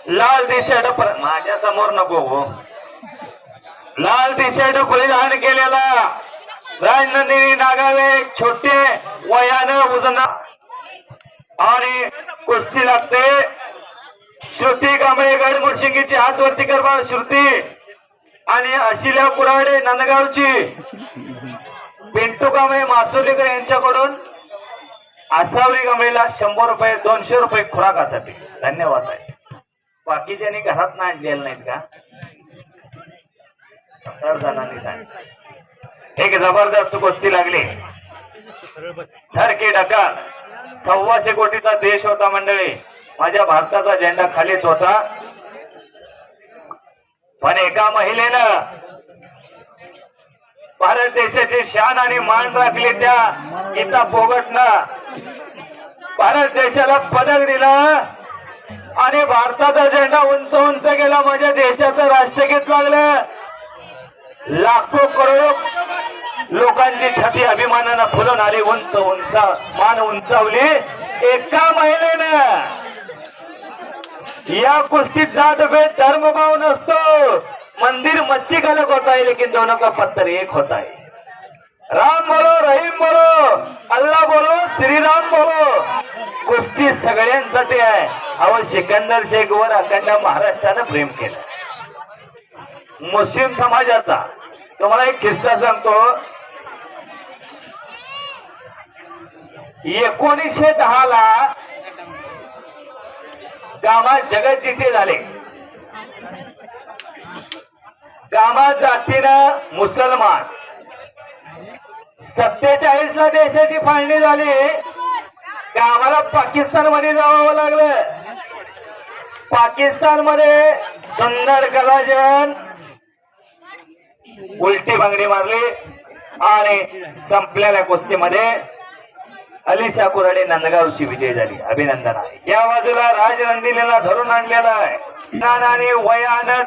लाल T shirt माझ्या समोर नको हो. लाल टी शर्ट परिधान केलेला राजनंदिनी नागावे छोटे वयानं उजना आणि कुस्ती लागते. श्रुती कांबळे गडमुडशिंगीची हात वरती करवा श्रुती आणि अशिल्या कुराडे नंदगावची पिंटू कांबळे मासुलीकर यांच्याकडून आसावरी कांबळेला 100 रुपये 200 रुपये खुराकासाठी धन्यवाद आहे. बाकीच्यांनी घरात नाही आणलेलं नाहीत का? 7 जणांनी सांगितलं. एक जबरदस्त कुस्ती लागली. धरकी ढकल 125 कोटीचा देश होता मंडळी. माझ्या भारताचा झेंडा खालीच होता पण एका महिलेनं भारत देशाची शान आणि मान राखली. त्या गीता फोगटनं भारत देशाला पदक दिलं आणि भारताचा झेंडा उंच उंच गेला. माझ्या देशाचं राष्ट्रगीत लागलं. लाखो करोडो लोकांची छाती अभिमानानं फुलून आली. उंच उंच मान उंचावली एका महिलेनं. या कुस्तीत जात भेद धर्मभाव नसतो. मंदिर मच्छी गलक होता है लेकिन दोनों का पत्थर एक होता है. राम बोलो रहीम बोलो अल्लाह बोलो श्रीराम बोलो. कुस्ती सगळ्यांसाठी आहे. अहो सिकंदर शेख वर अखंड महाराष्ट्रानं प्रेम केलं. मुस्लिम समाजाचा तुम्हाला एक किस्सा सांगतो. 1910 ला गावात जगज्जेते झाले. गावात जातीनं मुसलमान. 47 ला देशाची फाळणी झाली. गावाला पाकिस्तान मध्ये जावं लागलं. पाकिस्तान मध्ये सुंदर कलाजन उलटी बांगडी मारली आणि संपलेल्या कुस्तीमध्ये अलिशा कुराडे नंदगावची विजय झाली. अभिनंदन आहे. या बाजूला राजनंदिनीला धरून आणलेला आहे. वयानं